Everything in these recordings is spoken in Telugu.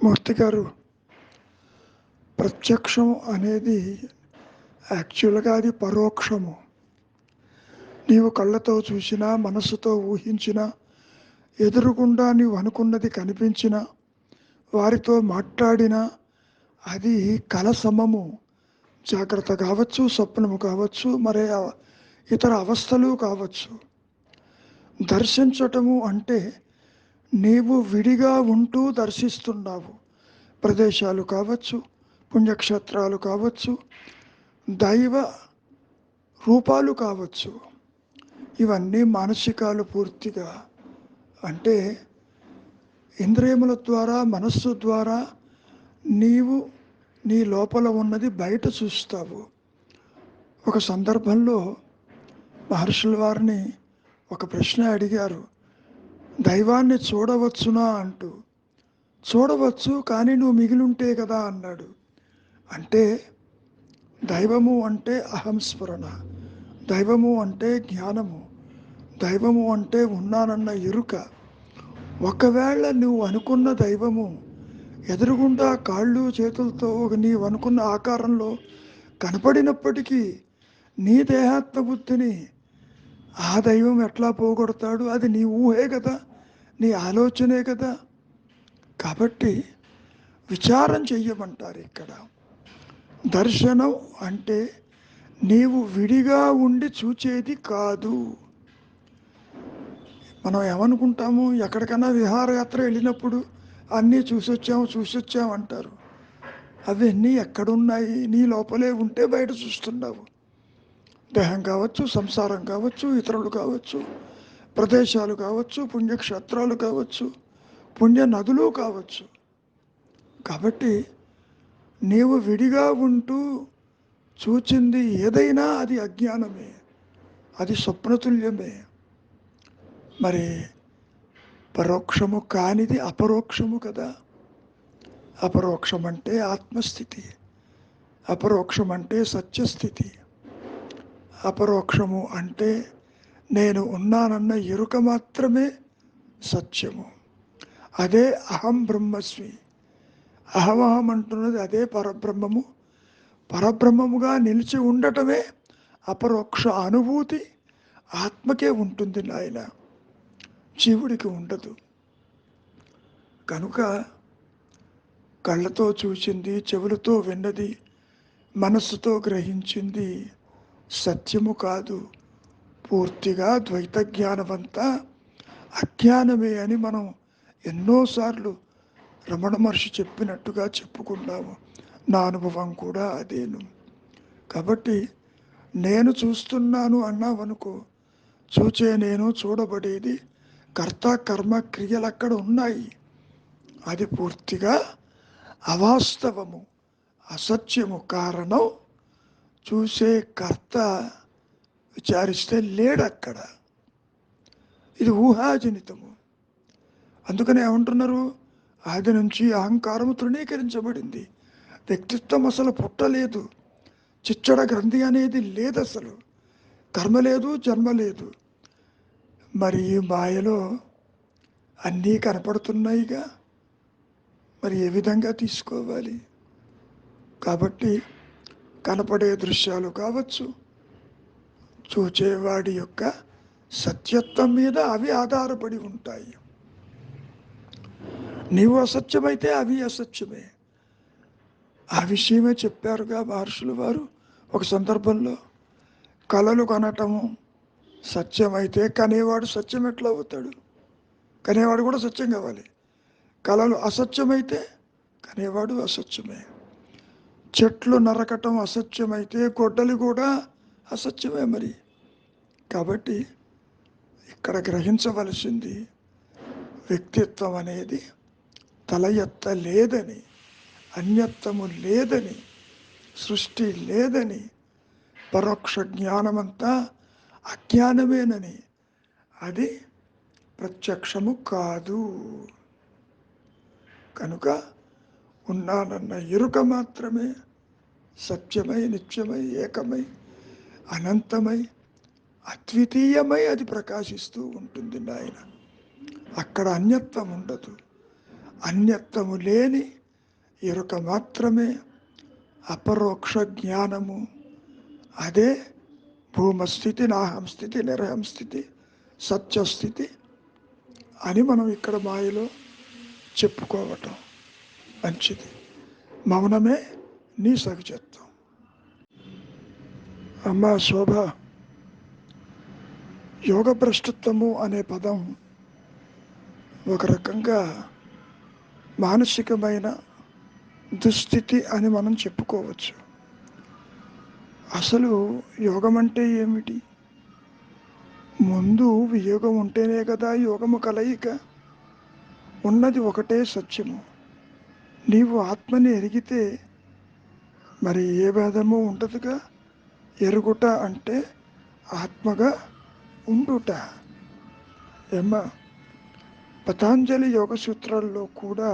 మూర్తి గారు, ప్రత్యక్షం అనేది యాక్చువల్గా అది పరోక్షము. నీవు కళ్ళతో చూసినా, మనస్సుతో ఊహించినా, ఎదురుగుండా నీవు అనుకున్నది కనిపించినా, వారితో మాట్లాడినా అది కల సమము. జాగ్రత్త కావచ్చు, స్వప్నము కావచ్చు, మరే ఇతర అవస్థలు కావచ్చు. దర్శించటము అంటే నీవు విడిగా ఉంటూ దర్శిస్తున్నావు. ప్రదేశాలు కావచ్చు, పుణ్యక్షేత్రాలు కావచ్చు, దైవ రూపాలు కావచ్చు. ఇవన్నీ మానసికాలు పూర్తిగా. అంటే ఇంద్రియముల ద్వారా, మనస్సు ద్వారా నీవు నీ లోపల ఉన్నది బయట చూస్తావు. ఒక సందర్భంలో మహర్షుల వారిని ఒక ప్రశ్న అడిగారు, దైవాన్ని చూడవచ్చునా అంటూ. చూడవచ్చు, కానీ నువ్వు మిగిలుంటే కదా అన్నాడు. అంటే దైవము అంటే అహంస్ఫురణ, దైవము అంటే జ్ఞానము, దైవము అంటే ఉన్నానన్న ఎరుక. ఒకవేళ నువ్వు అనుకున్న దైవము ఎదురుగుండా కాళ్ళు చేతులతో నీవు అనుకున్న ఆకారంలో కనపడినప్పటికీ నీ దేహాత్మ బుద్ధిని ఆ దైవం ఎట్లా పోగొడతాడు? అది నీ ఊహే కదా, నీ ఆలోచనే కదా. కాబట్టి విచారం చెయ్యమంటారు ఇక్కడ. దర్శనం అంటే నీవు విడిగా ఉండి చూచేది కాదు. మనం ఏమనుకుంటాము, ఎక్కడికైనా విహారయాత్ర వెళ్ళినప్పుడు అన్నీ చూసొచ్చాము అంటారు. అవన్నీ ఎక్కడున్నాయి? నీ లోపలే ఉంటే బయట చూస్తున్నావు. దేహం కావచ్చు, సంసారం కావచ్చు, ఇతరులు కావచ్చు, ప్రదేశాలు కావచ్చు, పుణ్యక్షేత్రాలు కావచ్చు, పుణ్య నదులు కావచ్చు. కాబట్టి నీవు విడిగా ఉంటూ చూచింది ఏదైనా అది అజ్ఞానమే, అది స్వప్నతుల్యమే. మరి పరోక్షము కానిది అపరోక్షము కదా. అపరోక్షం అంటే ఆత్మస్థితి, అపరోక్షం అంటే సత్యస్థితి, అపరోక్షము అంటే నేను ఉన్నానన్న ఎరుక మాత్రమే సత్యము. అదే అహం బ్రహ్మస్మి. అహమహం అంటున్నది అదే పరబ్రహ్మము. పరబ్రహ్మముగా నిలిచి ఉండటమే అపరోక్ష అనుభూతి. ఆత్మకే ఉంటుంది నాయన, జీవుడికి ఉండదు. కనుక కళ్ళతో చూసింది, చెవులతో విన్నది, మనస్సుతో గ్రహించింది సత్యము కాదు. పూర్తిగా ద్వైత జ్ఞానమంతా అజ్ఞానమే అని మనం ఎన్నోసార్లు రమణ మహర్షి చెప్పినట్టుగా చెప్పుకున్నాము. నా అనుభవం కూడా అదేను. కాబట్టి నేను చూస్తున్నాను అన్నావనుకో, చూచే నేను, చూడబడేది, కర్త కర్మ క్రియలు అక్కడ ఉన్నాయి. అది పూర్తిగా అవాస్తవము, అసత్యము. కారణం చూసే కర్త విచారిస్తే లేడక్కడ. ఇది ఊహాజనితము. అందుకనే ఏమంటున్నారు, ఆది నుంచి అహంకారము తృణీకరించబడింది. వ్యక్తిత్వం అసలు పుట్టలేదు, చిచ్చడ గ్రంథి అనేది లేదు, అసలు కర్మ లేదు, జన్మ లేదు. మరి ఈ మాయలో అన్నీ కనపడుతున్నాయిగా, మరి ఏ విధంగా తీసుకోవాలి? కాబట్టి కనపడే దృశ్యాలు కావచ్చు, చూచేవాడి యొక్క సత్యత్వం మీద అవి ఆధారపడి ఉంటాయి. నీవు అసత్యమైతే అవి అసత్యమే. ఆ విషయమే చెప్పారుగా మహర్షులు వారు ఒక సందర్భంలో. కలలు కనటము సత్యమైతే కనేవాడు సత్యం ఎట్లా అవుతాడు? కనేవాడు కూడా సత్యం కావాలి. కలలు అసత్యమైతే కనేవాడు అసత్యమే. చెట్లు నరకటం అసత్యమైతే గొడ్డలి కూడా అసత్యమే మరి. కాబట్టి ఇక్కడ గ్రహించవలసింది వ్యక్తిత్వం అనేది తల ఎత్త లేదని, అన్యత్వము లేదని, సృష్టి లేదని, పరోక్ష జ్ఞానమంతా అజ్ఞానమేనని. అది ప్రత్యక్షము కాదు. కనుక ఉన్నానన్న ఎరుక మాత్రమే సత్యమై, నిత్యమై, ఏకమై, అనంతమై, అద్వితీయమై అది ప్రకాశిస్తూ ఉంటుంది నాయన. అక్కడ అన్యత్వం ఉండదు. అన్యత్వము లేని ఎరుక మాత్రమే అపరోక్ష జ్ఞానము. అదే భూమస్థితి, నాహం స్థితి, నిరహం స్థితి, సత్యస్థితి అని మనం ఇక్కడ మాయలో చెప్పుకోవటం మంచిది. మౌనమే నీ సహజత్వం. అమ్మా శోభ, యోగ భ్రష్టత్వము అనే పదం ఒక రకంగా మానసికమైన దుస్థితి అని మనం చెప్పుకోవచ్చు. అసలు యోగం అంటే ఏమిటి? ముందు వియోగం ఉంటేనే కదా యోగము కలయిక. ఉన్నది ఒకటే సత్యము. నీవు ఆత్మని ఎరిగితే మరి ఏ భేదము ఉండదుగా. ఎరుగుట అంటే ఆత్మగా ఉండుట. ఏమ్మా, పతాంజలి యోగ సూత్రాల్లో కూడా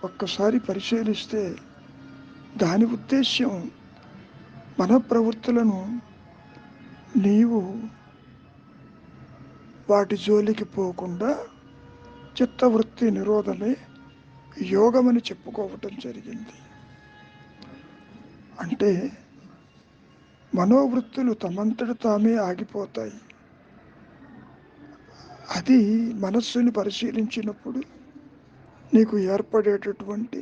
ఒక్కసారి పరిశీలిస్తే దాని ఉద్దేశ్యం మన ప్రవృత్తులను నీవు వాటి జోలికి పోకుండా చిత్తవృత్తి నిరోధమే యోగమని చెప్పుకోవటం జరిగింది. అంటే మనోవృత్తులు తమంతట తామే ఆగిపోతాయి. అది మనస్సుని పరిశీలించినప్పుడు నీకు ఏర్పడేటటువంటి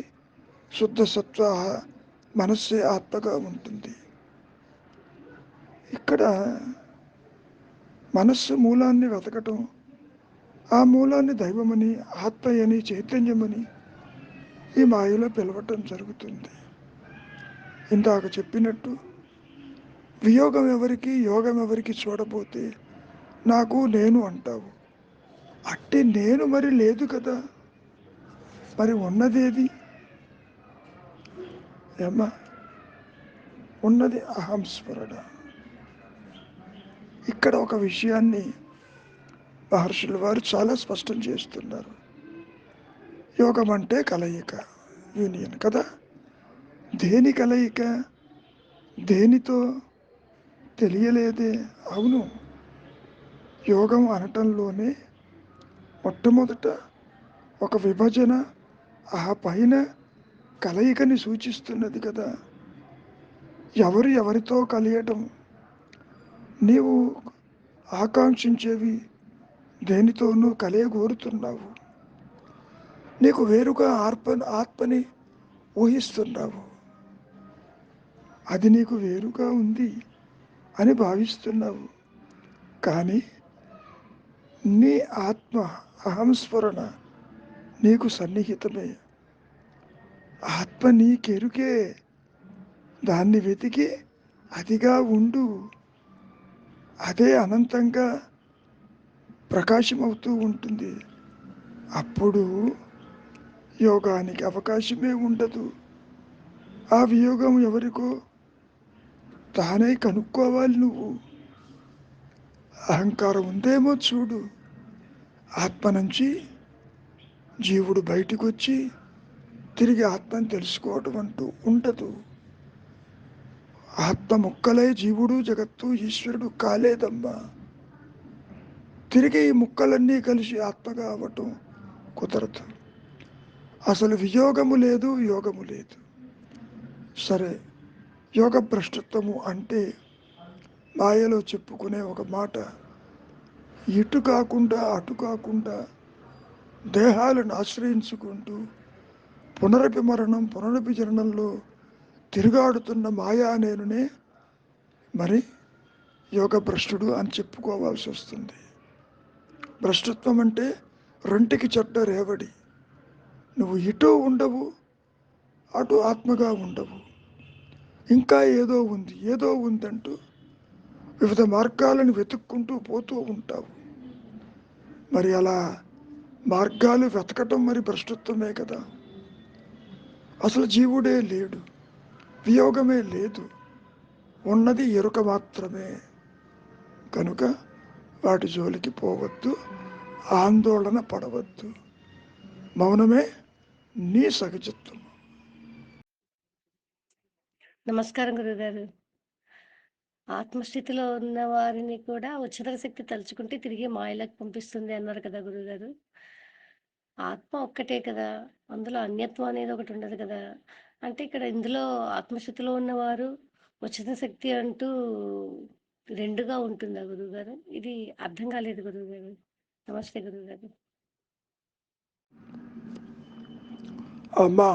శుద్ధ సత్వ మనస్సే ఆత్మగా ఉంటుంది. ఇక్కడ మనస్సు మూలాన్ని వెతకటం, ఆ మూలాన్ని దైవమని, ఆత్మయని, చైతన్యమని ఈ మాయలో పిలవటం జరుగుతుంది. ఇందాక చెప్పినట్టు వియోగం ఎవరికి, యోగం ఎవరికి చూడబోతే నాకు నేను అంటావు. అట్టి నేను మరి లేదు కదా. మరి ఉన్నదేది? ఏమ్మా, ఉన్నది అహంస్మరణ. ఇక్కడ ఒక విషయాన్ని మహర్షుల వారు చాలా స్పష్టం చేస్తున్నారు. యోగం అంటే కలయిక, యూనియన్ కదా. దేని కలయిక? దేనితో తెలియలేదే. అవును, యోగం అనటంలోనే మొట్టమొదట ఒక విభజన, ఆ పైన కలయికని సూచిస్తున్నది కదా. ఎవరు ఎవరితో కలియటం? నీవు ఆకాంక్షించేవి దేనితోనూ కలియగోరుతున్నావు. నీకు వేరుగా ఆత్మని ఊహిస్తున్నావు. అది నీకు వేరుగా ఉంది అని భావిస్తున్నావు. కానీ నీ ఆత్మ అహంస్ఫురణ నీకు సన్నిహితమే. ఆత్మ నీకెరుకే. దాన్ని వెతికి అదిగా ఉండు. అదే అనంతంగా ప్రకాశమవుతూ ఉంటుంది. అప్పుడు యోగానికి అవకాశమే ఉండదు. ఆ వియోగం ఎవరికో తానే కనుక్కోవాలి నువ్వు. అహంకారం ఉందేమో చూడు. ఆత్మ నుంచి జీవుడు బయటకు వచ్చి తిరిగి ఆత్మని తెలుసుకోవటం అంటూ ఉండదు. ఆత్మ ముక్కలై జీవుడు, జగత్తు, ఈశ్వరుడు కాలేదమ్మా. తిరిగి ఈ ముక్కలన్నీ కలిసి ఆత్మగా అవ్వటం కుదరదు. అసలు వియోగము లేదు, యోగము లేదు. సరే, యోగ భ్రష్టత్వము అంటే మాయలో చెప్పుకునే ఒక మాట, ఇటు కాకుండా అటు కాకుండా దేహాలను ఆశ్రయించుకుంటూ పునరభిమరణం, పునరభిజననంలో తిరుగాడుతున్న మాయా నేనునే మరి యోగ భ్రష్టుడు అని చెప్పుకోవాల్సి వస్తుంది. భ్రష్టత్వం అంటే రెంటికి చెడ్డ రేవడి. నువ్వు ఇటు ఉండవు, అటు ఆత్మగా ఉండవు. ఇంకా ఏదో ఉంది, ఏదో ఉందంటూ వివిధ మార్గాలను వెతుక్కుంటూ పోతూ ఉంటావు. మరి అలా మార్గాలు వెతకటం మరి భ్రష్టత్వమే కదా. అసలు జీవుడే లేడు, వియోగమే లేదు, ఉన్నది ఎరుక మాత్రమే. కనుక వాటి జోలికి పోవద్దు, ఆందోళన పడవద్దు. మౌనమే నీ సహజత్వం. నమస్కారం గురుగారు. ఆత్మస్థితిలో ఉన్న వారిని కూడా ఉచ్చతర శక్తి తలుచుకుంటే తిరిగి మాయలోకి పంపిస్తుంది అన్నారు కదా గురుగారు. ఆత్మ ఒక్కటే కదా! అందులో అన్యత్వం అనేది ఒకటి ఉండదు కదా! అంటే ఇక్కడ ఇందులో ఆత్మస్థితిలో ఉన్నవారు ఉచిత శక్తి అంటూ 2గా ఉంటుందా గురువుగారు? ఇది అర్థం కాలేదు గురువుగారు. నమస్తే గురువుగారు. అమ్మా,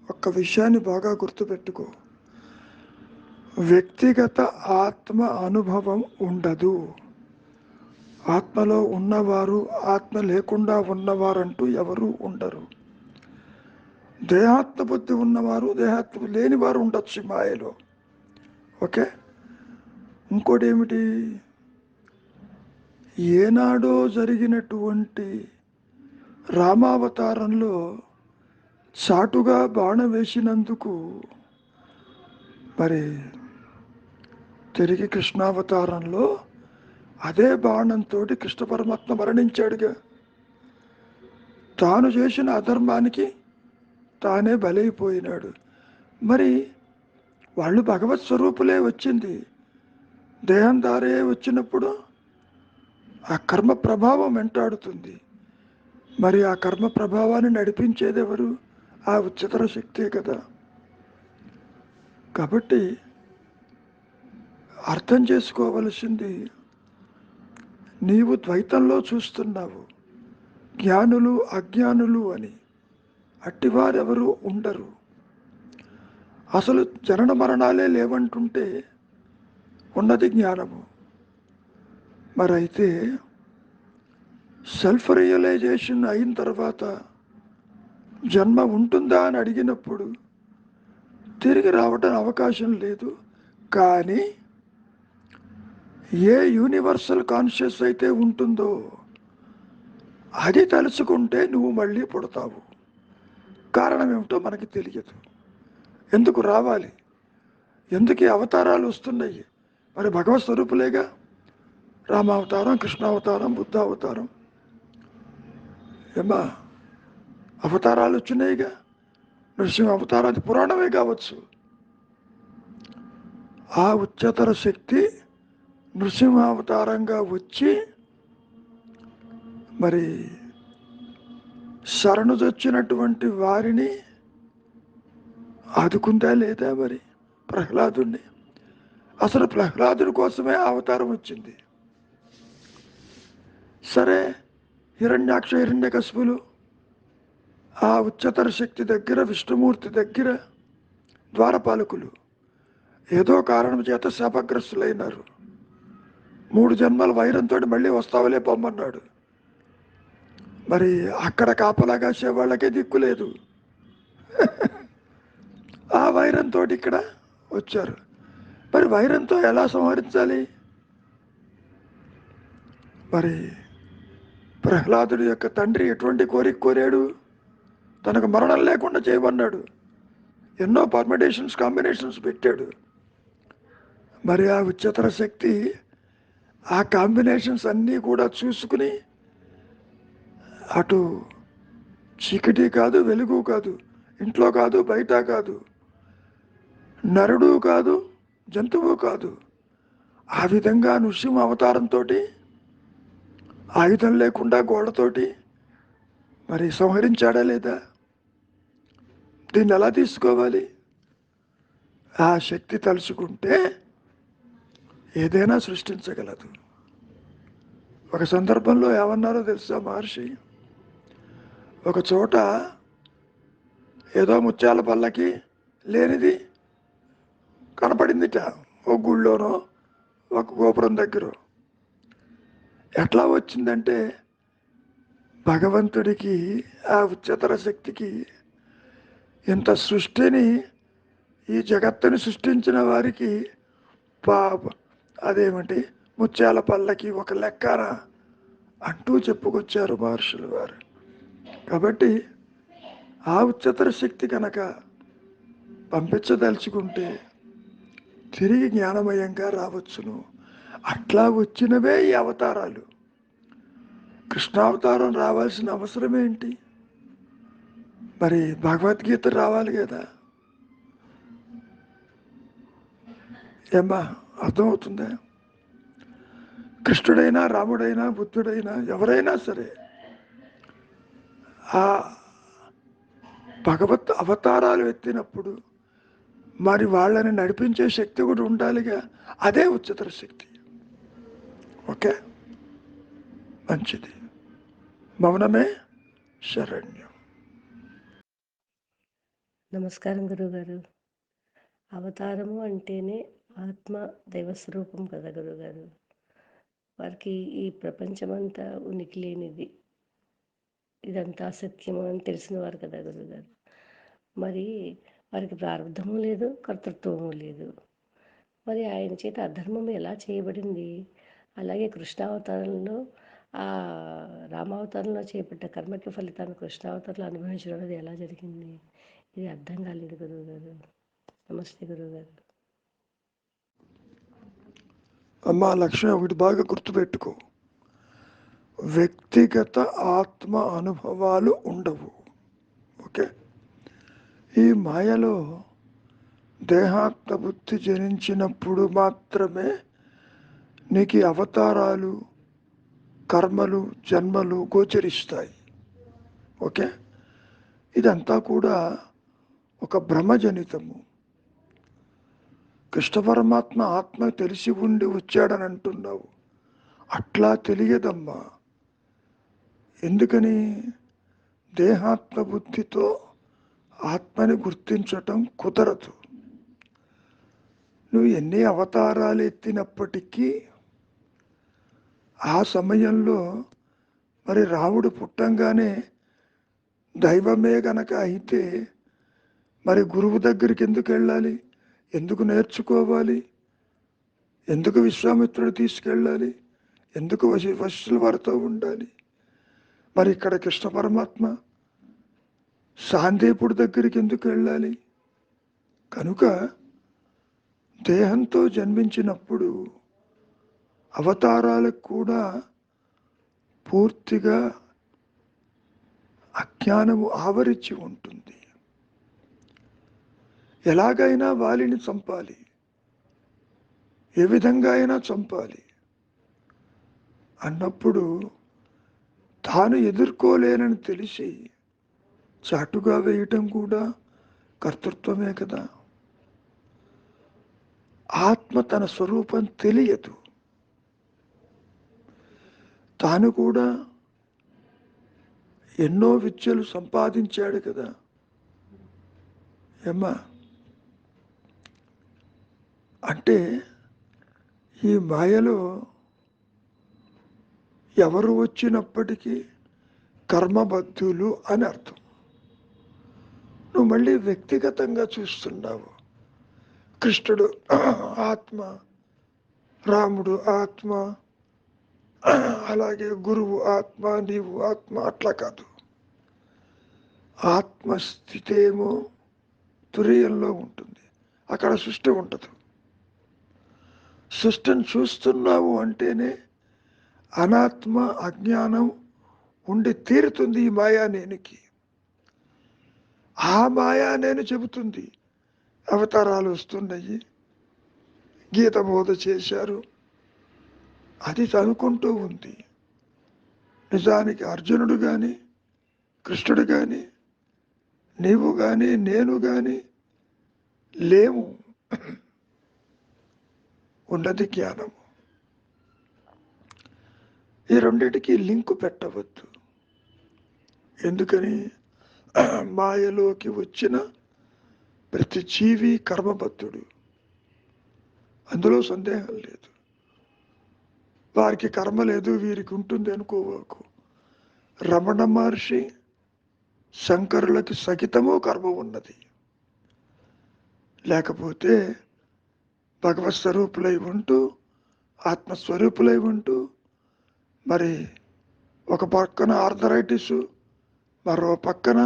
ఒక్క విషయాన్ని బాగా గుర్తుపెట్టుకో. వ్యక్తిగత ఆత్మ అనుభవం ఉండదు. ఆత్మలో ఉన్నవారు, ఆత్మ లేకుండా ఉన్నవారంటూ ఎవరూ ఉండరు. దేహాత్మ బుద్ధి ఉన్నవారు, దేహాత్మ లేని వారు ఉండొచ్చు ఈ మాయలో. ఓకే. ఇంకోటి ఏమిటి? ఏనాడో జరిగినటువంటి రామావతారంలో చాటుగా బాణం వేసినందుకు మరి తిరిగి కృష్ణావతారంలో అదే బాణంతో కృష్ణ పరమాత్మ మరణించాడుగా. తాను చేసిన అధర్మానికి తానే బలైపోయినాడు. మరి వాళ్ళు భగవత్ స్వరూపులే వచ్చింది. దేహం దారే వచ్చినప్పుడు ఆ కర్మ ప్రభావం వెంటాడుతుంది. మరి ఆ కర్మ ప్రభావాన్ని నడిపించేది ఎవరు? ఆ ఉच्चతర శక్తే కదా. కాబట్టి అర్థం చేసుకోవలసింది, నీవు ద్వైతంలో చూస్తున్నావు జ్ఞానులు అజ్ఞానులు అని. అట్టివారెవరు ఉండరు. అసలు జనన మరణాలే లేవంటుంటే ఉన్నది జ్ఞానము. మరైతే సెల్ఫ్ రియలైజేషన్ అయిన తర్వాత జన్మ ఉంటుందా అని అడిగినప్పుడు తిరిగి రావటం అవకాశం లేదు. కానీ ఏ యూనివర్సల్ కాన్షియస్ అయితే ఉంటుందో అది తలుచుకుంటే నువ్వు మళ్ళీ పుడతావు. కారణం ఏమిటో మనకి తెలియదు. ఎందుకు రావాలి? ఎందుకు ఈ అవతారాలు వస్తున్నాయి? మరి భగవత్ స్వరూపులేగా. రామావతారం, కృష్ణావతారం, బుద్ధావతారం, ఏమా అవతారాలు వచ్చినాయిగా. నృసింహ అవతారం అది పురాణమే కావచ్చు. ఆ ఉच्चతర శక్తి నృసింహావతారంగా వచ్చి మరి శరణుజొచ్చినటువంటి వారిని ఆదుకుందా లేదా? మరి ప్రహ్లాదుని, అసలు ప్రహ్లాదుని కోసమే అవతారం వచ్చింది. సరే, హిరణ్యాక్ష హిరణ్యకశిపులు ఆ ఉच्चతర శక్తి దగ్గర, విష్ణుమూర్తి దగ్గర ద్వారపాలకులు ఏదో కారణం చేత శాపగ్రస్తులైనారు. 3 జన్మల వైరంతో మళ్ళీ వస్తావులే పొమ్మన్నాడు. మరి అక్కడ కాపలా కాసే వాళ్ళకే దిక్కు లేదు. ఆ వైరంతో ఇక్కడ వచ్చారు. మరి వైరంతో ఎలా సంహరించాలి? మరి ప్రహ్లాదుడి యొక్క తండ్రి ఎటువంటి కోరిక కోరాడు? తనకు మరణం లేకుండా చేయమన్నాడు. ఎన్నో పర్మిటేషన్స్, కాంబినేషన్స్ పెట్టాడు. మరి ఆ ఉच्चతర శక్తి ఆ కాంబినేషన్స్ అన్నీ కూడా చూసుకుని అటు చీకటి కాదు, వెలుగు కాదు, ఇంట్లో కాదు, బయట కాదు, నరుడు కాదు, జంతువు కాదు, ఆ విధంగా నృసింహ అవతారంతో ఆయుధం లేకుండా గోడతోటి మరి సంహరించాడా లేదా? దీన్ని ఎలా తీసుకోవాలి? ఆ శక్తి తలుచుకుంటే ఏదైనా సృష్టించగలదు. ఒక సందర్భంలో ఏమన్నారో తెలుసా మహర్షి? ఒక చోట ఏదో ముత్యాల పల్లకి లేనిది కనపడిందిట. ఒక గుళ్ళోనో ఒక గోపురం దగ్గర. ఎట్లా వచ్చిందంటే భగవంతుడికి, ఆ ఉच्चతర శక్తికి ఇంత సృష్టిని, ఈ జగత్తుని సృష్టించిన వారికి పాప అదేమిటి ముత్యాల పల్లకి ఒక లెక్కన అంటూ చెప్పుకొచ్చారు మహర్షులు వారు. కాబట్టి ఆ ఉच्चతర శక్తి కనుక పంపించదలుచుకుంటే తిరిగి జ్ఞానమయంగా రావచ్చును. అట్లా వచ్చినవే ఈ అవతారాలు. కృష్ణావతారం రావాల్సిన అవసరం ఏంటి? మరి భగవద్గీత రావాలి కదా. ఏమ్మా, అర్థమవుతుందా? కృష్ణుడైనా, రాముడైనా, బుద్ధుడైనా, ఎవరైనా సరే ఆ భగవత్ అవతారాలు ఎత్తినప్పుడు మరి వాళ్ళని నడిపించే శక్తి కూడా ఉండాలిగా. అదే ఉच्चतर శక్తి. ఓకే, మంచిది. మౌనమే శరణ్యం. నమస్కారం గురువుగారు. అవతారము అంటేనే ఆత్మ దైవస్వరూపం కదా గురువుగారు. వారికి ఈ ప్రపంచమంతా ఉనికి లేనిది, ఇదంతా అసత్యము అని తెలిసినవారు కదా గురువుగారు. మరి వారికి ప్రారంధము లేదు, కర్తృత్వము లేదు. మరి ఆయన చేత అధర్మం ఎలా చేయబడింది? అలాగే కృష్ణావతారంలో ఆ రామావతారంలో చేపట్ట కర్మకి ఫలితాన్ని కృష్ణావతారంలో అనుభవించడం అనేది ఎలా జరిగింది? ఇది అర్థం కాలేదు గురువుగారు. నమస్తే గురువుగారు. అమ్మా లక్ష్మి, ఒకటి బాగా గుర్తుపెట్టుకో, వ్యక్తిగత ఆత్మ అనుభవాలు ఉండవు. ఓకే, ఈ మాయలో దేహాత్మ బుద్ధి జనించినప్పుడు మాత్రమే నీకు అవతారాలు, కర్మలు, జన్మలు గోచరిస్తాయి. ఓకే, ఇదంతా కూడా ఒక భ్రమజనితము. కృష్ణ పరమాత్మ ఆత్మ తెలిసి ఉండి వచ్చాడని అంటున్నావు, అట్లా తెలియదమ్మా. ఎందుకని? దేహాత్మ బుద్ధితో ఆత్మని గుర్తించటం కుదరదు. నువ్వు ఎన్ని అవతారాలు ఎత్తినప్పటికీ ఆ సమయంలో మరి రాముడు పుట్టంగానే దైవమే గనక అయితే మరి గురువు దగ్గరికి ఎందుకు వెళ్ళాలి? ఎందుకు నేర్చుకోవాలి? ఎందుకు విశ్వామిత్రుడు తీసుకెళ్ళాలి? ఎందుకు వశిష్ఠుల వారితో ఉండాలి? మరి ఇక్కడ కృష్ణ పరమాత్మ సాందీపుడి దగ్గరికి ఎందుకు వెళ్ళాలి? కనుక దేహంతో జన్మించినప్పుడు అవతారాలకు కూడా పూర్తిగా అజ్ఞానము ఆవరించి ఉంటుంది. ఎలాగైనా వాలిని చంపాలి, ఏ విధంగా అయినా చంపాలి అన్నప్పుడు తాను ఎదుర్కోలేనని తెలిసి చాటుగా వేయటం కూడా కర్తృత్వమే కదా. ఆత్మ తన స్వరూపం తెలియదు. తాను కూడా ఎన్నో విద్యలు సంపాదించాడు కదా. ఏమ్మా, అంటే ఈ మాయలో ఎవరు వచ్చినప్పటికీ కర్మబద్ధులు అని అర్థం. నువ్వు మళ్ళీ వ్యక్తిగతంగా చూస్తున్నావు. కృష్ణుడు ఆత్మ, రాముడు ఆత్మ, అలాగే గురువు ఆత్మ, నీవు ఆత్మ, అట్లా కాదు. ఆత్మస్థితి ఏమో తురీయంలో ఉంటుంది, అక్కడ సృష్టి ఉండదు. సృష్టిని చూస్తున్నావు అంటేనే అనాత్మ అజ్ఞానం ఉండి తీరుతుంది ఈ మాయా నేనుకి. ఆ మాయా నేను చెబుతుంది అవతారాలు వస్తున్నాయి, గీత బోధ చేశారు, అది అనుకుంటూ ఉంది. నిజానికి అర్జునుడు కానీ, కృష్ణుడు కానీ, నీవు కానీ, నేను కానీ లేము. ఉన్నది జ్ఞానము. ఈ రెండింటికి లింకు పెట్టవద్దు. ఎందుకని? మాయలోకి వచ్చిన ప్రతి జీవి కర్మబద్ధుడు, అందులో సందేహం లేదు. వారికి కర్మ లేదు, వీరికి ఉంటుంది అనుకోవాకు. రమణ మహర్షి శంకరులకి సహితము కర్మ ఉన్నది. లేకపోతే భగవత్ స్వరూపులై ఉంటూ, ఆత్మస్వరూపులై ఉంటూ, మరి ఒక పక్కన ఆర్థరైటిస్, మరో పక్కన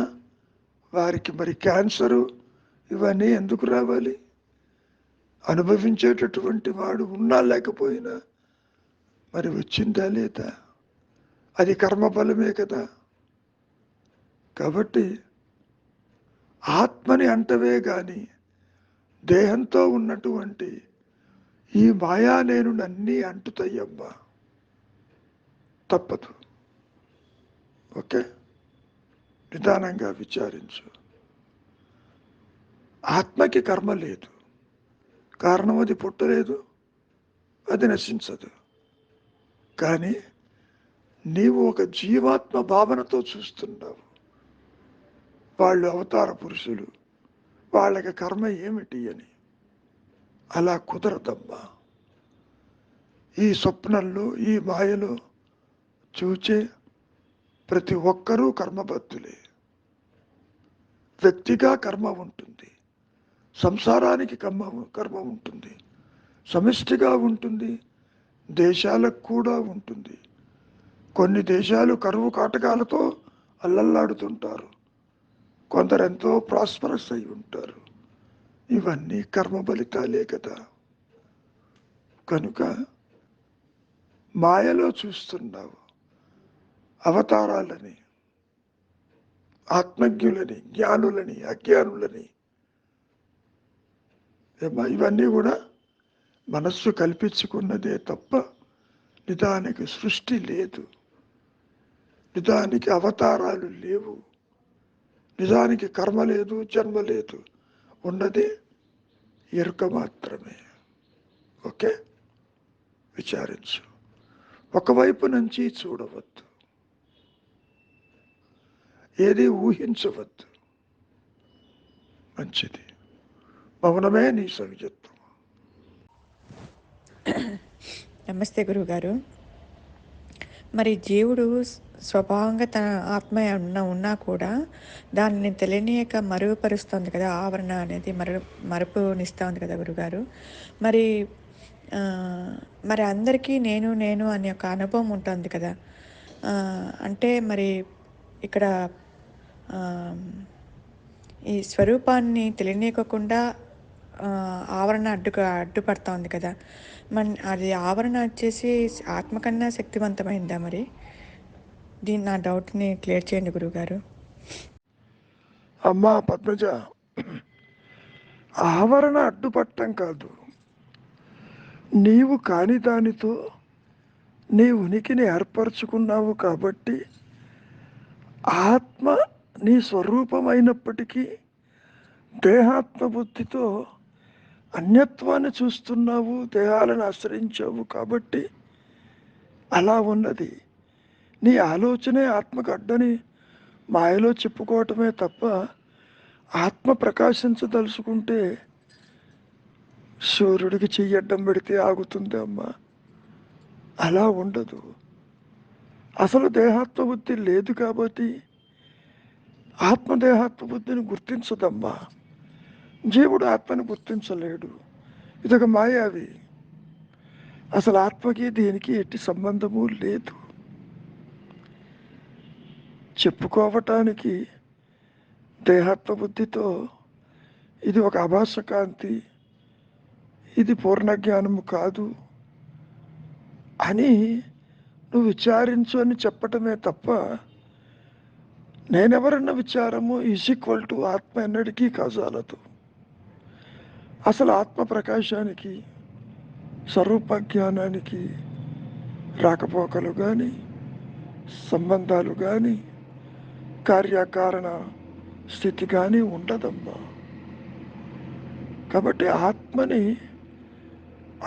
వారికి మరి క్యాన్సరు, ఇవన్నీ ఎందుకు రావాలి? అనుభవించేటటువంటి వాడు ఉన్నా లేకపోయినా మరి వచ్చిందా లేదా? అది కర్మఫలమే కదా. కాబట్టి ఆత్మని అంటవే గాని దేహంతో ఉన్నటువంటి ఈ మాయా నేను అన్నీ అంటుతాయమ్మా, తప్పదు. ఓకే. నిదానంగా విచారించు. ఆత్మకి కర్మ లేదు, కారణం అది పుట్టలేదు, అది నశించదు. కానీ నీవు ఒక జీవాత్మ భావనతో చూస్తున్నావు. వాళ్ళు అవతార పురుషులు, వాళ్ళకి కర్మ ఏమిటి అని. అలా కుదరదమ్మా. ఈ స్వప్నంలో, ఈ మాయలో చూచే ప్రతి ఒక్కరూ కర్మబద్ధులే. వ్యక్తిగా కర్మ ఉంటుంది, సంసారానికి కర్మ ఉంటుంది, సమిష్టిగా ఉంటుంది, దేశాలకు కూడా ఉంటుంది. కొన్ని దేశాలు కరువు కాటకాలతో అల్లల్లాడుతుంటారు, కొందరెంతో ప్రాస్పరస్ అయి ఉంటారు. ఇవన్నీ కర్మ ఫలితాలే కదా. కనుక మాయలో చూస్తున్నావు అవతారాలని, ఆత్మజ్ఞులని, జ్ఞానులని, అజ్ఞానులని. ఇవన్నీ కూడా మనస్సు కల్పించుకున్నదే తప్ప నిజానికి సృష్టి లేదు, నిజానికి అవతారాలు లేవు, నిజానికి కర్మ లేదు, జన్మ లేదు. ఉన్నది ఎరుక మాత్రమే. ఓకే, విచారించు. ఒకవైపు నుంచి చూడవద్దు, ఏది ఊహించవద్దు. మంచిది. మౌనమే నీ సవిజత్వం. నమస్తే గురువుగారు. మరి జీవుడు స్వభావంగా తన ఆత్మ ఉన్నా కూడా దానిని తెలియనియక మరుగుపరుస్తుంది కదా, ఆవరణ అనేది మరుపునిస్తూ ఉంది కదా గురుగారు. మరి మరి అందరికీ నేను నేను అనే ఒక అనుభవం ఉంటుంది కదా. అంటే మరి ఇక్కడ ఈ స్వరూపాన్ని తెలియనీయకుండా ఆవరణ అడ్డుపడతా ఉంది కదా. అది ఆవరణ వచ్చేసి ఆత్మ కన్నా శక్తివంతమైందా? మరి నా డౌట్ని క్లియర్ చేయండి గురువుగారు. అమ్మా పద్మజ, ఆవరణ అడ్డుపట్టం కాదు, నీవు కాని దానితో నీ ఉనికిని ఏర్పరచుకున్నావు. కాబట్టి ఆత్మ నీ స్వరూపమైనప్పటికీ దేహాత్మ బుద్ధితో అన్యత్వాన్ని చూస్తున్నావు, దేహాలను ఆశ్రయించావు. కాబట్టి అలా ఉన్నది. నీ ఆలోచనే ఆత్మకు అడ్డని మాయలో చెప్పుకోవటమే తప్ప ఆత్మ ప్రకాశించదలుచుకుంటే సూర్యుడికి చెయ్యడ్డం పెడితే ఆగుతుంది అమ్మా. అలా ఉండదు. అసలు దేహాత్మ బుద్ధి లేదు కాబట్టి ఆత్మదేహాత్మ బుద్ధిని గుర్తించదమ్మా. జీవుడు ఆత్మని గుర్తించలేడు, ఇదొక మాయావి. అసలు ఆత్మకి దీనికి ఎట్టి సంబంధము లేదు. చెప్పుకోవటానికి దేహాత్మ బుద్ధితో ఇది ఒక ఆభాస కాంతి, ఇది పూర్ణ జ్ఞానము కాదు అని నువ్వు విచారించు అని చెప్పటమే తప్ప నేనెవరన్న విచారము ఈక్వల్ టు ఆత్మ ఎన్నటికీ కాజాలదు. అసలు ఆత్మ ప్రకాశానికి, స్వరూప జ్ఞానానికి రాకపోకలు కానీ, సంబంధాలు కానీ, కార్యకారణ స్థితి కానీ ఉండదమ్మా. కాబట్టి ఆత్మని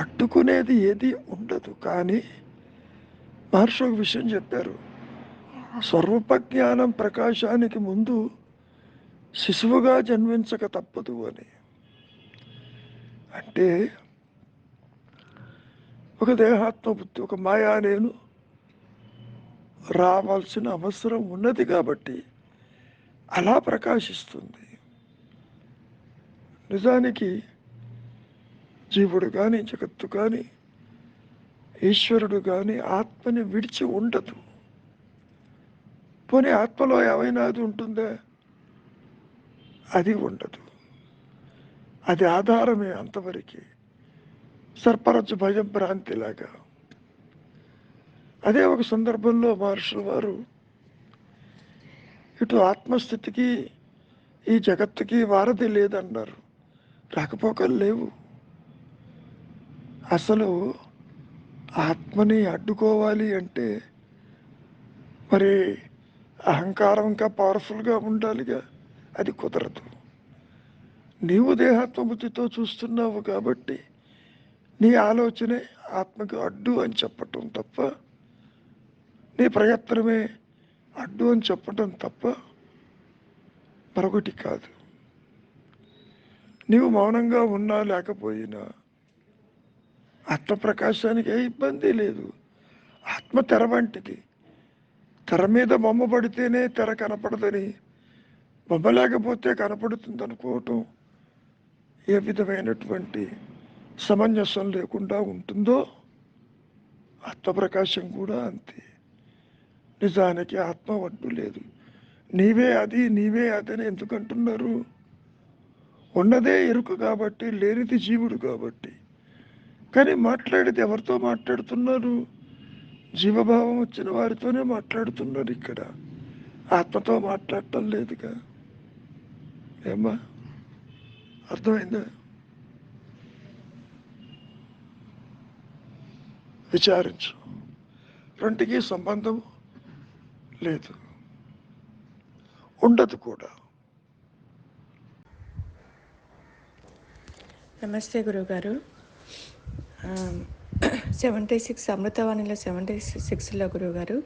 అడ్డుకునేది ఏది ఉండదు. కానీ మహర్షి ఒక విషయం చెప్పారు, స్వరూప జ్ఞానం ప్రకాశానికి ముందు శిశువుగా జన్మించక తప్పదు అని. అంటే ఒక దేహాత్మ బుద్ధి, ఒక మాయా నేను రావాల్సిన అవసరం ఉన్నది కాబట్టి అలా ప్రకాశిస్తుంది. నిజానికి జీవుడు కానీ, జగత్తు కానీ, ఈశ్వరుడు కానీ ఆత్మని విడిచి ఉండదు. పోనీ ఆత్మలో ఏమైనా అది ఉంటుందా? అది ఉండదు. అది ఆధారమే అంతవరకు. సర్పరచు భయం భ్రాంతిలాగా. అదే ఒక సందర్భంలో మహర్షుల వారు ఇటు ఆత్మస్థితికి ఈ జగత్తుకి వారధి లేదన్నారు. రాకపోకలు లేవు. అసలు ఆత్మని అడ్డుకోవాలి అంటే మరి అహంకారం ఇంకా పవర్ఫుల్గా ఉండాలిగా, అది కుదరదు. నీవు దేహాత్మబుద్ధితో చూస్తున్నావు కాబట్టి నీ ఆలోచనే ఆత్మకు అడ్డు అని చెప్పటం తప్ప, నీ ప్రయత్నమే అడ్డు అని చెప్పటం తప్ప మరొకటి కాదు. నీవు మౌనంగా ఉన్నా లేకపోయినా ఆత్మప్రకాశానికి ఏ ఇబ్బంది లేదు. ఆత్మ తెర వంటిది. తెర మీద బొమ్మ పడితేనే తెర కనపడదని, బొమ్మ లేకపోతే కనపడుతుంది అనుకోవటం ఏ విధమైనటువంటి సమంజసం లేకుండా ఉంటుందో, ఆత్మప్రకాశం కూడా అంతే. నిజానికి ఆత్మ అడ్డు లేదు. నీవే అది నీవే అదని ఎందుకంటున్నారు? ఉన్నదే ఎరుక కాబట్టి, లేనిది జీవుడు కాబట్టి. కానీ మాట్లాడేది ఎవరితో మాట్లాడుతున్నారు? జీవభావం వచ్చిన వారితోనే మాట్లాడుతున్నారు. ఇక్కడ ఆత్మతో మాట్లాడటం లేదుగా. ఏమ్మా, అర్థమైందా? విచారించు. రెంటికి సంబంధం లేదు, ఉండదు కూడా. నమస్తే గురువుగారు. 76 అమృతవాణిలో 76లో గురువుగారు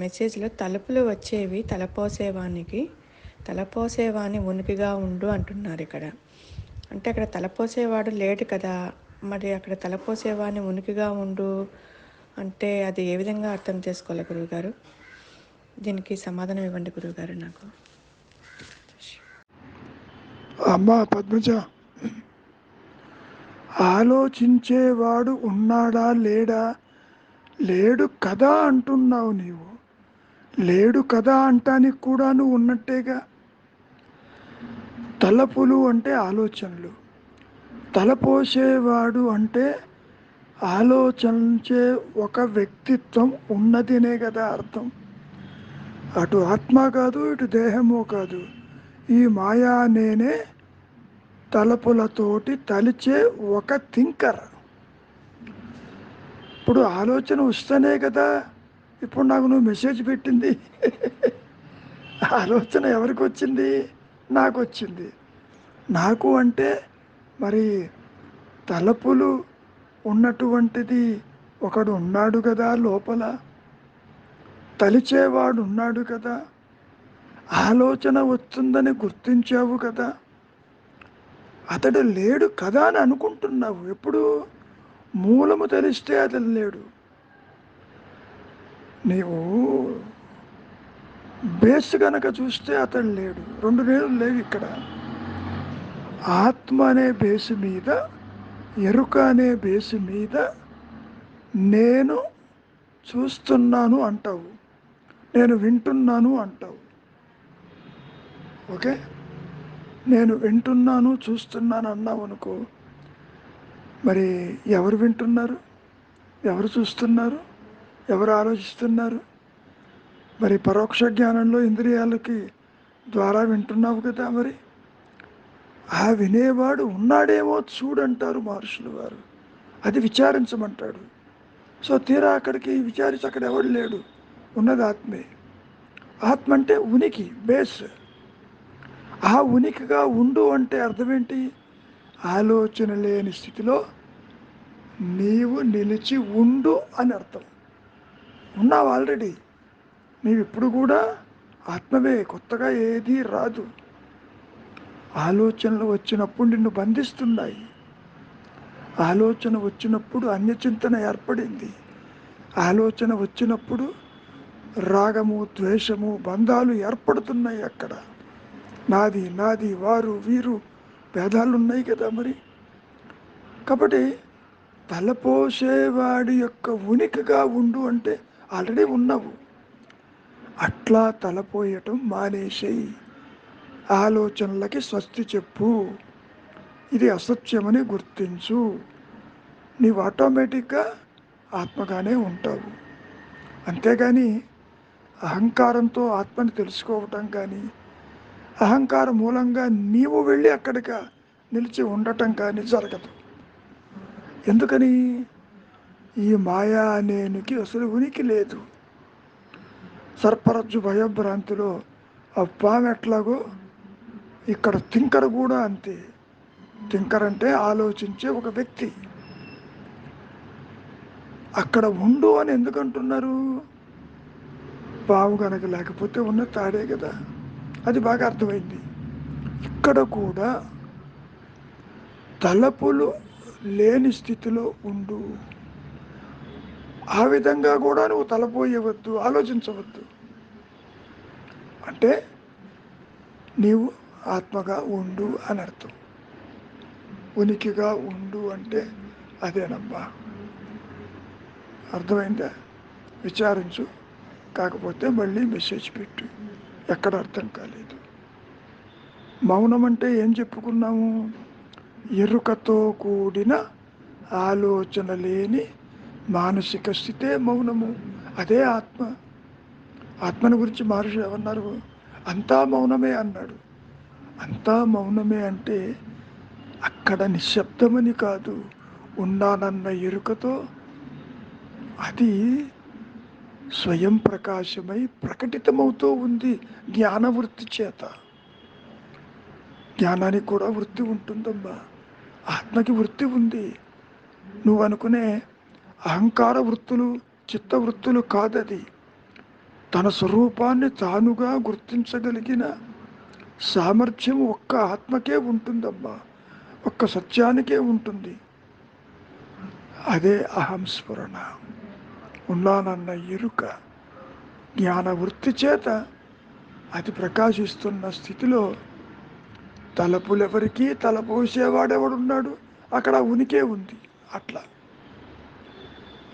మెసేజ్లో తలుపులు వచ్చేవి తలపోసేవాని ఉనికిగా ఉండు అంటున్నారు ఇక్కడ. అంటే అక్కడ తలపోసేవాడు లేడు కదా, మరి అక్కడ తలపోసేవాని ఉనికిగా ఉండు అంటే అది ఏ విధంగా అర్థం చేసుకోవాలి గురువుగారు? దీనికి సమాధానం ఇవ్వండి గురువుగారు నాకు. అమ్మా పద్మజ, ఆలోచించేవాడు ఉన్నాడా లేడా? లేడు కదా అంటున్నావు నీవు. లేడు కదా అంటానికి కూడా నువ్వు ఉన్నట్టేగా. తలపులు అంటే ఆలోచనలు, తలపోసేవాడు అంటే ఆలోచించే ఒక వ్యక్తిత్వం ఉన్నదినే కదా అర్థం. అటు ఆత్మ కాదు, ఇటు దేహము కాదు. ఈ మాయా నేనే తలపులతోటి తలిచే ఒక థింకర్. ఇప్పుడు ఆలోచన వస్తేనే కదా ఇప్పుడు నాకు నువ్వు మెసేజ్ పెట్టింది. ఆలోచన ఎవరికి వచ్చింది? నాకు వచ్చింది. నాకు అంటే మరి తలపులు ఉన్నటువంటిది ఒకడు ఉన్నాడు కదా, లోపల తలిచేవాడు ఉన్నాడు కదా, ఆలోచన వస్తుందని గుర్తించావు కదా. అతడు లేడు కదా అని అనుకుంటున్నావు. ఎప్పుడు మూలము తెలిస్తే అతడు లేడు. నీవు బేస్ కనుక చూస్తే అతడు లేడు. రెండు నేలు లేవు ఇక్కడ. ఆత్మ అనే బేసు మీద, ఎరుక అనే బేసు మీద నేను చూస్తున్నాను అంటావు, నేను వింటున్నాను అంటావు. ఓకే, నేను వింటున్నాను చూస్తున్నాను అన్నావు అనుకో, మరి ఎవరు వింటున్నారు, ఎవరు చూస్తున్నారు, ఎవరు ఆలోచిస్తున్నారు? మరి పరోక్ష జ్ఞానంలో ఇంద్రియాలకి ద్వారా వింటున్నావు కదా. మరి ఆ వినేవాడు ఉన్నాడేమో చూడంటారు మహర్షులు వారు. అది విచారించమంటాడు. సో తీరా అక్కడికి విచారించి అక్కడ ఎవడు లేడు, ఉన్నది ఆత్మే. ఆత్మ అంటే ఉనికి, బేస్. ఆ ఉనికిగా ఉండు అంటే అర్థం ఏంటి? ఆలోచన లేని స్థితిలో నీవు నిలిచి ఉండు అని అర్థం. ఉన్నావు ఆల్రెడీ. నీవు ఇప్పుడు కూడా ఆత్మవే, కొత్తగా ఏదీ రాదు. ఆలోచనలు వచ్చినప్పుడు నిన్ను బంధిస్తున్నాయి. ఆలోచన వచ్చినప్పుడు అన్యచింతన ఏర్పడింది. ఆలోచన వచ్చినప్పుడు రాగము, ద్వేషము, బంధాలు ఏర్పడుతున్నాయి. అక్కడ నాది నాది, వారు వీరు భేదాలు ఉన్నాయి కదా. మరి కాబట్టి తలపోసేవాడి యొక్క ఉనికిగా ఉండు అంటే ఆల్రెడీ ఉన్నావు. అట్లా తలపోయటం మానేసేయి. ఆలోచనలకి స్వస్తి చెప్పు. ఇది అసత్యమని గుర్తించు. నీవు ఆటోమేటిక్గా ఆత్మగానే ఉంటావు. అంతేగాని అహంకారంతో ఆత్మని తెలుసుకోవటం కానీ, అహంకార మూలంగా నీవు వెళ్ళి అక్కడికి నిలిచి ఉండటం కానీ జరగదు. ఎందుకని? ఈ మాయా అనేనికి అసలు ఉనికి లేదు. సర్పరజ్జు భయభ్రాంతిలో ఆ పాము ఎట్లాగో ఇక్కడ థింకర్ కూడా అంతే. థింకర్ అంటే ఆలోచించే ఒక వ్యక్తి. అక్కడ ఉండు అని ఎందుకంటున్నారు? పాము కనుక లేకపోతే ఉన్న తాడే కదా. అది బాగా అర్థమైంది. ఇక్కడ కూడా తలపులు లేని స్థితిలో ఉండు. ఆ విధంగా కూడా నువ్వు తలపోయవద్దు, ఆలోచించవద్దు. అంటే నీవు ఆత్మగా ఉండు అని అర్థం. ఉనికిగా ఉండు అంటే అదేనమ్మా. అర్థమైందా? విచారించు. కాకపోతే మళ్ళీ మెసేజ్ పెట్టు ఎక్కడ అర్థం కాలేదు. మౌనం అంటే ఏం చెప్పుకున్నాము? ఎరుకతో కూడిన ఆలోచన లేని మానసిక స్థితే మౌనము. అదే ఆత్మ. ఆత్మను గురించి మహర్షి ఏమన్నారు? అంతా మౌనమే అన్నాడు. అంతా మౌనమే అంటే అక్కడ నిశ్శబ్దమని కాదు, ఉన్నానన్న ఎరుకతో అది స్వయం ప్రకాశమై ప్రకటితమవుతూ ఉంది జ్ఞానవృత్తి చేత. జ్ఞానానికి కూడా వృత్తి ఉంటుందమ్మా. ఆత్మకి వృత్తి ఉంది. నువ్వు అనుకునే అహంకార వృత్తులు, చిత్తవృత్తులు కాదది. తన స్వరూపాన్ని తానుగా గుర్తించగలిగిన సామర్థ్యం ఒక్క ఆత్మకే ఉంటుందమ్మా. ఒక్క సత్యానికే ఉంటుంది. అదే అహంస్ఫురణ, ఉన్నానన్న ఎరుక. జ్ఞాన వృత్తి చేత అది ప్రకాశిస్తున్న స్థితిలో తలపులెవరికి తలపోసేవాడెవడున్నాడు? అక్కడ ఉనికే ఉంది. అట్లా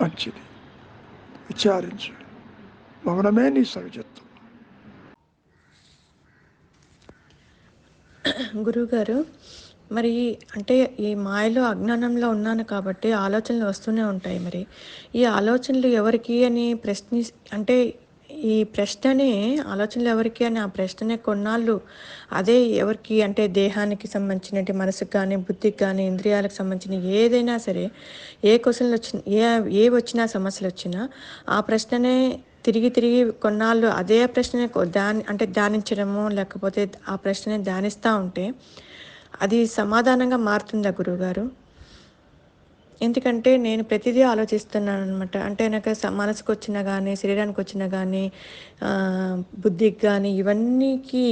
మంచిది. విచారించు. మౌనమే నీ సహజత్వం. గురువుగారు, మరి అంటే ఈ మాయలో అజ్ఞానంలో ఉన్నాను కాబట్టి ఆలోచనలు వస్తూనే ఉంటాయి. మరి ఈ ఆలోచనలు ఎవరికి అని అంటే ఈ ప్రశ్ననే, ఆలోచనలు ఎవరికి అని ఆ ప్రశ్ననే కొన్నాళ్ళు అదే ఎవరికి అంటే దేహానికి సంబంధించినట్టు, మనసుకు కానీ, బుద్ధికి కానీ, ఇంద్రియాలకు సంబంధించిన ఏదైనా సరే, ఏ క్వశ్చన్లు వచ్చిన ఏ వచ్చినా, సమస్యలు వచ్చినా ఆ ప్రశ్ననే తిరిగి తిరిగి కొన్నాళ్ళు అదే ప్రశ్ననే అంటే ధ్యానించడము, లేకపోతే ఆ ప్రశ్ననే ధ్యానిస్తూ ఉంటే అది సమాధానంగా మారుతుందా గురువుగారు? ఎందుకంటే నేను ప్రతిదీ ఆలోచిస్తున్నాను అనమాట. అంటే నాకు మనసుకు వచ్చినా కానీ, శరీరానికి వచ్చినా కానీ, బుద్ధికి కానీ, ఇవన్నీకి,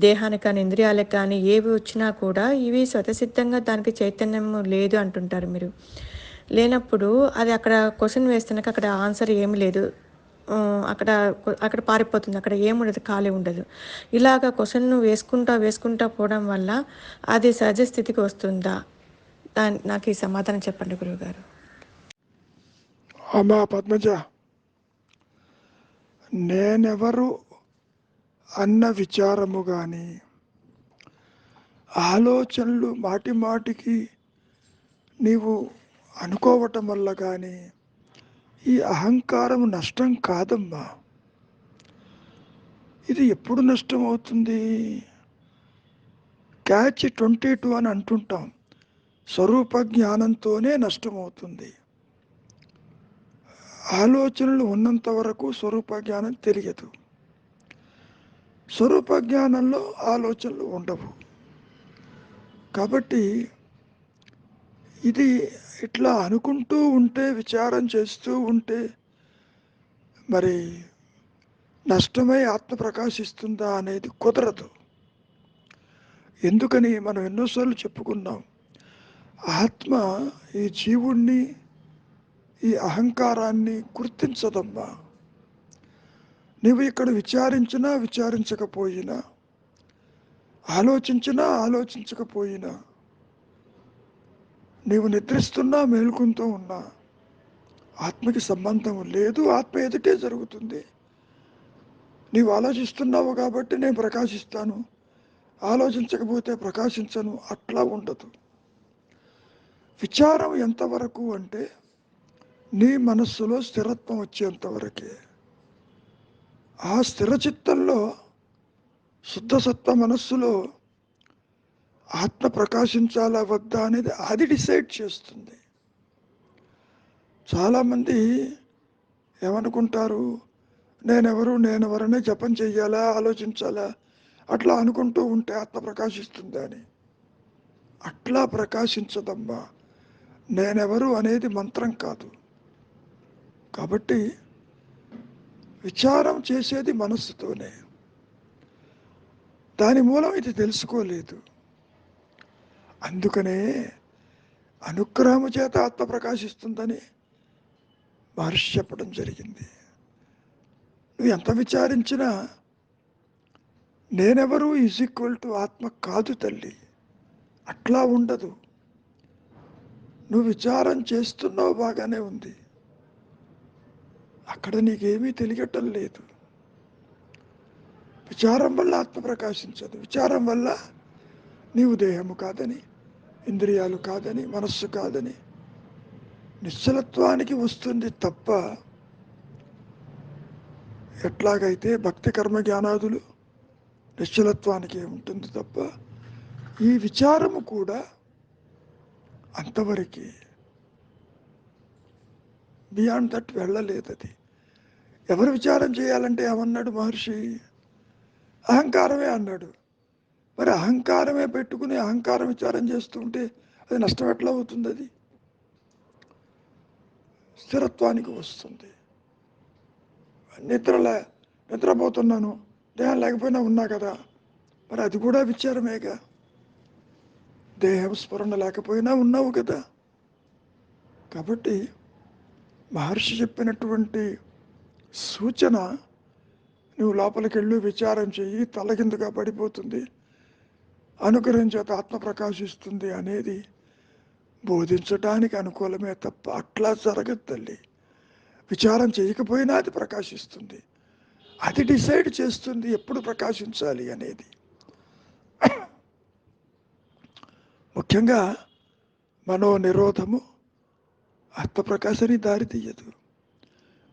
దేహానికి కానీ, ఇంద్రియాలకు కానీ ఏవి వచ్చినా కూడా ఇవి స్వతసిద్ధంగా దానికి చైతన్యం లేదు అంటుంటారు మీరు. లేనప్పుడు అది అక్కడ క్వశ్చన్ వేస్తున్నాక అక్కడ ఆన్సర్ ఏమి లేదు, అక్కడ అక్కడ పారిపోతుంది, అక్కడ ఏముండదు, ఖాళీ ఉండదు. ఇలాగ క్వశ్చన్ను వేసుకుంటా పోవడం వల్ల అది సహజ స్థితికి వస్తుందా? నాకు ఈ సమాధానం చెప్పండి గురువుగారు. అమ్మా పద్మజ, నేనెవరు అన్న విచారము కానీ, ఆలోచనలు మాటి మాటికి నీవు అనుకోవటం వల్ల కానీ ఈ అహంకారం నష్టం కాదమ్మా. ఇది ఎప్పుడు నష్టం అవుతుంది? క్యాచ్ 22 అని అంటుంటాం. స్వరూప జ్ఞానంతోనే నష్టమవుతుంది. ఆలోచనలు ఉన్నంత వరకు స్వరూప జ్ఞానం తెలియదు. స్వరూప జ్ఞానంలో ఆలోచనలు ఉండవు. కాబట్టి ఇది ఇట్లా అనుకుంటూ ఉంటే, విచారం చేస్తూ ఉంటే మరి నష్టమై ఆత్మ ప్రకాశిస్తుందా అనేది కుదరదు. ఎందుకని మనం ఎన్నోసార్లు చెప్పుకున్నాం, ఆత్మ ఈ జీవుణ్ణి, ఈ అహంకారాన్ని గుర్తించదమ్మా. నువ్వు ఇక్కడ విచారించినా విచారించకపోయినా, ఆలోచించినా ఆలోచించకపోయినా, నీవు నిద్రిస్తున్నా మేలుకుంటూ ఉన్నా ఆత్మకి సంబంధం లేదు. ఆత్మ ఎదుటే జరుగుతుంది. నీవు ఆలోచిస్తున్నావు కాబట్టి నేను ప్రకాశిస్తాను, ఆలోచించకపోతే ప్రకాశించను, అట్లా ఉండదు. విచారం ఎంతవరకు అంటే నీ మనస్సులో స్థిరత్వం వచ్చేంతవరకే. ఆ స్థిరచిత్తంలో, శుద్ధసత్వ మనస్సులో ఆత్మ ప్రకాశించాలా వద్దా అనేది అది డిసైడ్ చేస్తుంది. చాలామంది ఏమనుకుంటారు, నేనెవరనే జపం చెయ్యాలా, ఆలోచించాలా, అట్లా అనుకుంటూ ఉంటే ఆత్మ ప్రకాశిస్తుందా అని. అట్లా ప్రకాశించదమ్మా. నేనెవరు అనేది మంత్రం కాదు. కాబట్టి విచారం చేసేది మనస్సుతోనే. దాని మూలం ఇది తెలుసుకోలేదు. అందుకనే అనుగ్రహము చేత ఆత్మ ప్రకాశిస్తుందని మహర్షి చెప్పడం జరిగింది. నువ్వు ఎంత విచారించినా నేనెవరు ఈజ్ ఈక్వల్ టు ఆత్మ కాదు తల్లి. అట్లా ఉండదు. నువ్వు విచారం చేస్తున్నావు, బాగానే ఉంది. అక్కడ నీకేమీ తెలియటం లేదు. విచారం వల్ల ఆత్మ ప్రకాశించదు. విచారం వల్ల నీవు దేహము కాదని, ఇంద్రియాలు కాదని, మనస్సు కాదని నిశ్చలత్వానికి వస్తుంది తప్ప, ఎట్లాగైతే భక్తి కర్మ జ్ఞానాదులు నిశ్చలత్వానికి ఉంటుంది తప్ప, ఈ విచారము కూడా అంతవరకు బియాండ్ దట్ వెళ్ళలేదు. అది ఎవరు విచారం చేయాలంటే ఏమన్నాడు మహర్షి? అహంకారమే అన్నాడు. మరి అహంకారమే పెట్టుకుని అహంకారం విచారం చేస్తూ ఉంటే అది నష్టం ఎట్లా అవుతుంది? అది స్థిరత్వానికి వస్తుంది. నిద్రపోతున్నాను, దేహం లేకపోయినా ఉన్నా కదా, మరి అది కూడా విచారమేగా. దేహం స్మరణ లేకపోయినా ఉన్నావు కదా. కాబట్టి మహర్షి చెప్పినటువంటి సూచన, నువ్వు లోపలికి వెళ్ళి విచారం చెయ్యి, తలకిందుగా పడిపోతుంది, అనుగ్రహం చేత ఆత్మ ప్రకాశిస్తుంది అనేది బోధించడానికి అనుకూలమే తప్ప అట్లా జరగదు తల్లి. విచారం చేయకపోయినా అది ప్రకాశిస్తుంది. అది డిసైడ్ చేస్తుంది ఎప్పుడు ప్రకాశించాలి అనేది. ముఖ్యంగా మనోనిరోధము ఆత్మప్రకాశానికి దారి తీయదు.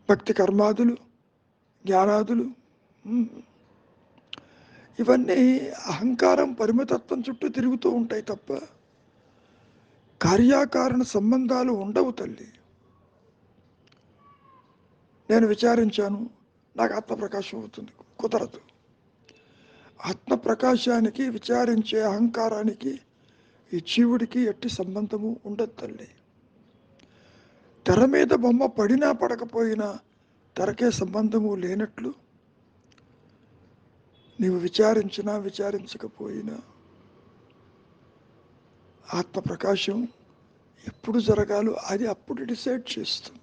భక్తి కర్మాదులు, జ్ఞానాదులు, ఇవన్నీ అహంకారం పరిమితత్వం చుట్టూ తిరుగుతూ ఉంటాయి తప్ప కార్యాకారణ సంబంధాలు ఉండవు తల్లి. నేను విచారించాను, నాకు ఆత్మప్రకాశం అవుతుంది, కుదరదు. ఆత్మప్రకాశానికి విచారించే అహంకారానికి ఈ జీవుడికి ఎట్టి సంబంధము ఉండదు తల్లి. తెర మీద బొమ్మ పడినా పడకపోయినా తెరకే సంబంధము లేనట్లు నీవు విచారించినా విచారించకపోయినా ఆత్మప్రకాశం ఎప్పుడు జరగాలో అది అప్పుడు డిసైడ్ చేస్తుంది.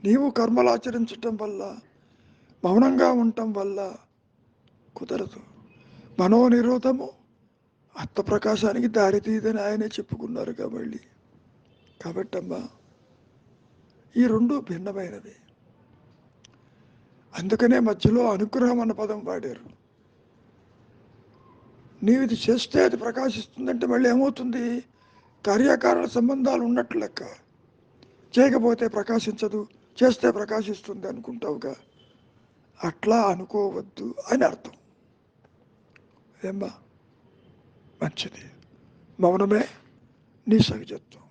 నీవు కర్మలు ఆచరించటం వల్ల, మౌనంగా ఉండటం వల్ల కుదరదు. మనోనిరోధము ఆత్మప్రకాశానికి దారితీయదని ఆయనే చెప్పుకున్నారుగా మళ్ళీ. కాబట్టమ్మా, ఈ రెండు భిన్నమైనవి. అందుకనే మధ్యలో అనుగ్రహం అన్న పదం వాడారు. నీవు ఇది చేస్తే అది ప్రకాశిస్తుందంటే మళ్ళీ ఏమవుతుంది? కార్యకారణ సంబంధాలు ఉన్నట్లు లెక్క. చేయకపోతే ప్రకాశించదు, చేస్తే ప్రకాశిస్తుంది అనుకుంటావుగా. అట్లా అనుకోవద్దు అని అర్థం. ఏమ్మా, మంచిది. మౌనమే నీ సహజత్వం.